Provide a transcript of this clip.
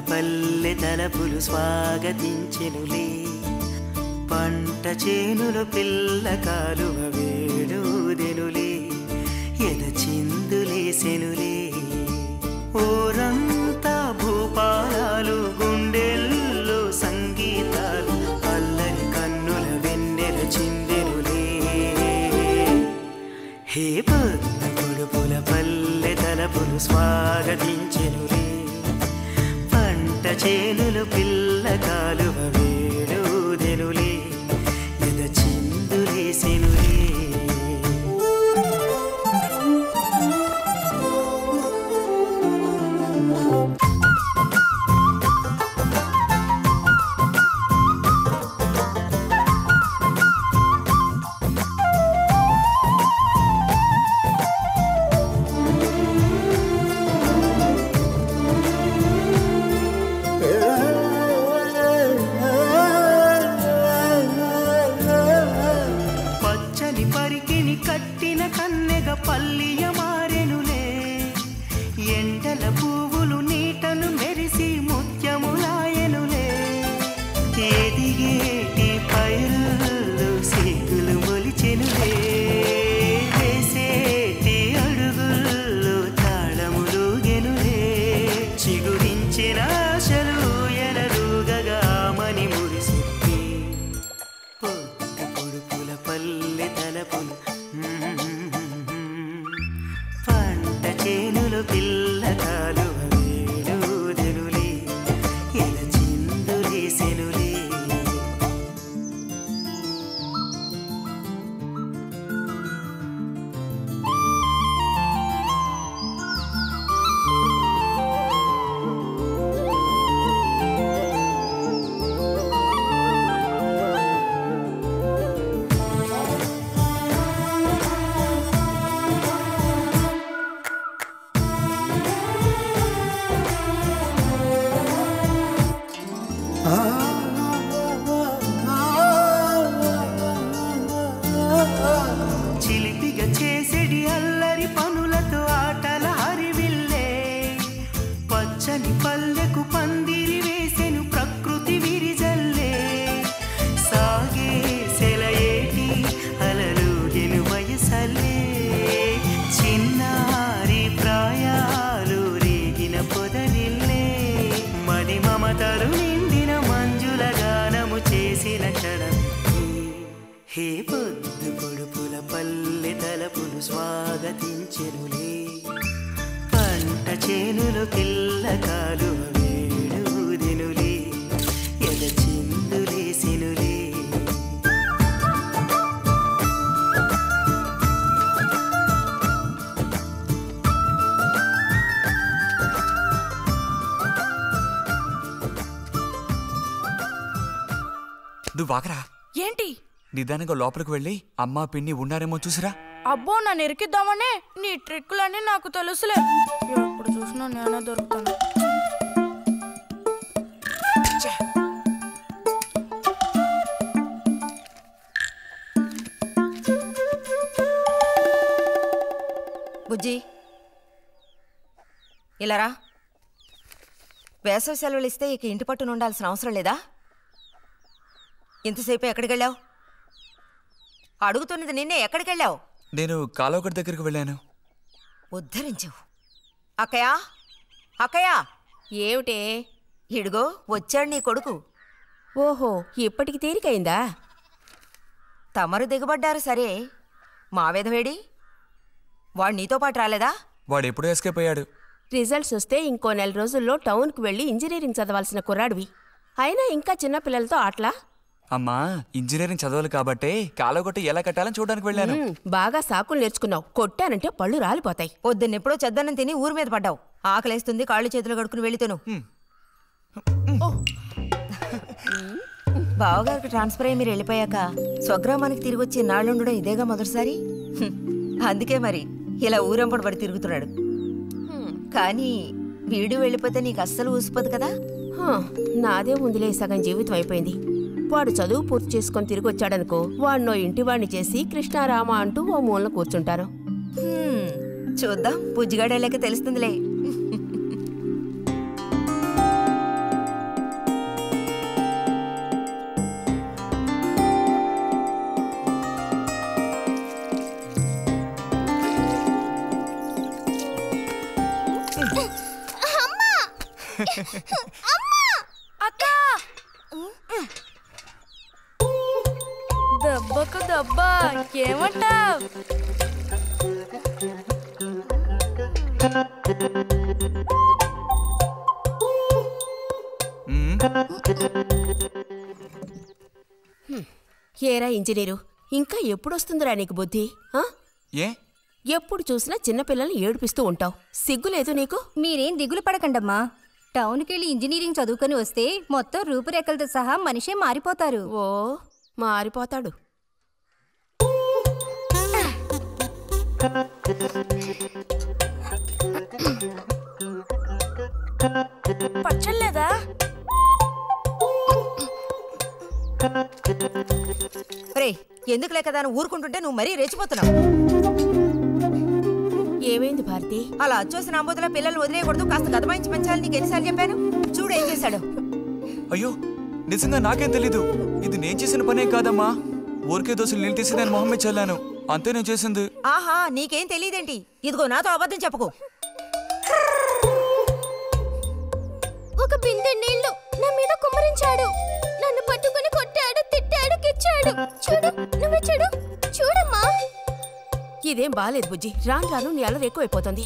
పల్లె తలపులు స్వాగతించెనులే పంట చేనులు పిల్ల కాలువ వేడుదెనులే ఎద చిందులేసెనులే ఊరంతా భూపాలాలు గుండెల్లో సంగీతాలు అల్లరి కన్నుల వెన్నెల చిందెనులే హే పొద్దు పొడుపుల పల్లె తలపులు స్వాగతించెనులే చేనులు పిల్ల కాలువ వేడుదెనులే ఎద చిందులేసెనులే కట్టిన కన్నెగ పల్లియ మారెనులే ఎండల పువ్వులు నీటను మెరిసి ముత్యములాయనులే ఎదిగేటి పైరుల్లో సిగ్గులు మొలిచెనులే వేసేటి అడుగుల్లో తాళములుగెనులే చిగురించిన ఆశలు ఎనరుగగా మని మురిసిప్పి పొద్దు పొడుపుల పల్లె తలపులు పంట చేనులు పిల్ల కాలువ వేడుదెనులే ఎద చిందులేసెనులే చిలిపిగా చేసేడి అల్లరి పనులతో ఆటల హరివిల్లే పచ్చని పల్లెకు పందిరి వేసెను ప్రకృతి విరిజల్లే సాగే సెలయేటి అలలుగెను వయసల్లే చిన్నారి ప్రాయాలు రేగిన పొదరిల్లే మది మమతలు నిండిన మంజుల గానము చేసిన క్షణం హే పొద్దు పొడుపుల పల్లె తలపులు స్వాగతించెనులే వచ్చెనులే పంట చేనులు పిల్ల కాలువ వేడుదినులే ఎద చిందులేసినులే నువ్వు వాకరా. ఏంటి? నిదానంగా లోపలికి వెళ్ళి అమ్మా పిన్ని ఉన్నారేమో చూసిరా. అబ్బో నన్ను ఎరికిద్దామనే నీ ట్రిక్కులన్నీ నాకు తెలుసులే. ఎప్పుడు చూసినా నేనే దొరుకుతాను. బుజ్జి ఇలారా. వేసవి సెలవులు ఇస్తే ఇక ఇంటి పట్టున ఉండాల్సిన అవసరం లేదా? ఇంతసేపు ఎక్కడికి వెళ్ళావు? అడుగుతున్నది నిన్నే. ఎక్కడికి వెళ్ళావు? నేను కాలువగడ్డ దగ్గరికి వెళ్ళాను. ఉద్ధరించవు. అక్కయ్యా, అక్కయ్యా. ఏమిటే? ఇడుగో వచ్చాడు నీ కొడుకు. ఓహో, ఇప్పటికి తీరికైందా? తమరు దిగబడ్డారు సరే, మావేదవేడి? వాడు నీతో పాటు రాలేదా? వాడు ఎప్పుడూ ఎస్కేప్ అయ్యాడు. రిజల్ట్స్ వస్తే ఇంకో 4 రోజుల్లో టౌన్కి వెళ్ళి ఇంజనీరింగ్ చదవాల్సిన కుర్రాడివి. అయినా ఇంకా చిన్నపిల్లలతో ఆటలా? అమ్మా, ఇంజనీరింగ్ చదవాలి కాబట్టే కాలువగొట్ట ఎలా కట్టాలని చూడడానికి వెళ్ళాను. బాగా సాకులు నేర్చుకున్నావు. కొట్టానంటే పళ్ళు రాలిపోతాయి. పొద్దున్నెప్పుడో చెద్దన్నం తిని ఊరి మీద పడ్డావు. ఆకలేస్తుంది, కాళ్ళు చేతులు కడుక్కుని వెళితేను. బావగారికి ట్రాన్స్ఫర్ అయ్యి మీరు వెళ్ళిపోయాక స్వగ్రామానికి తిరిగి వచ్చి నాళ్ళుండడం ఇదేగా మొదటిసారి. అందుకే మరి ఇలా ఊరంపడి పడి తిరుగుతున్నాడు. కానీ వీడు వెళ్ళిపోతే నీకు అస్సలు ఊసిపోదు కదా. నాదే ముందులే సగం జీవితం అయిపోయింది. వాడు చదువు పూర్తి చేసుకొని తిరిగి వచ్చాడనుకో, వాడినో ఇంటివాడిని చేసి కృష్ణారామ అంటూ ఓ మూలన కూర్చుంటాను. చూద్దాం, బుజ్జిగాడేళ్ళకి తెలుస్తుందిలే. దెబ్బకు దెబ్బ ఏమంటావ్? ఏరా ఇంజనీరు, ఇంకా ఎప్పుడొస్తుందిరా నీకు బుద్ధి? ఏ ఎప్పుడు చూసినా చిన్నపిల్లల్ని ఏడిపిస్తూ ఉంటావు. సిగ్గులేదు నీకు? మీరేం దిగులు పడకండమ్మా. టౌన్కెళ్ళి ఇంజనీరింగ్ చదువుకొని వస్తే మొత్తం రూపురేఖలతో సహా మనిషే మారిపోతారు. ఓ, మారిపోతాడు. పచ్చలేదా? రే, ఎందుకు లేకదాను ఊరుకుంటుంటే నువ్వు మరీ రెచ్చిపోతున్నావు. ఏమైంది భారతి? అలా అచ్చోసిన ఆంబోతుల పిల్లలు వదిలేయకూడదు, కాస్త గదమాయించి పెంచాలని నీకు ఎన్నిసార్లు చెప్పాను? చూడు ఏం చేశాడు. అయ్యో, నిజంగా నాకేం తెలీదు. ఇది నేను చేసిన పనేం కాదమ్మా. ఊరికే దోశలు నీళ్ళు తీసి నేను మొహమ్మే చల్లాను, అంతే నేను చేసింది. ఆహా, నీకేం తెలియదేంటి? ఇదిగో నాతో అబద్ధం చెప్పకు. ఒక బిందె నీళ్లు నా మీద కుమ్మరించాడు. నన్ను పట్టుకుని కొట్టాడు, తిట్టాడు, గిచ్చాడు. చూడు, నువ్వే చూడు. చూడమ్మా. ఇదేం బాలేదు బుజ్జి. రాను రాను నీ అల్లరి ఎక్కువైపోతుంది.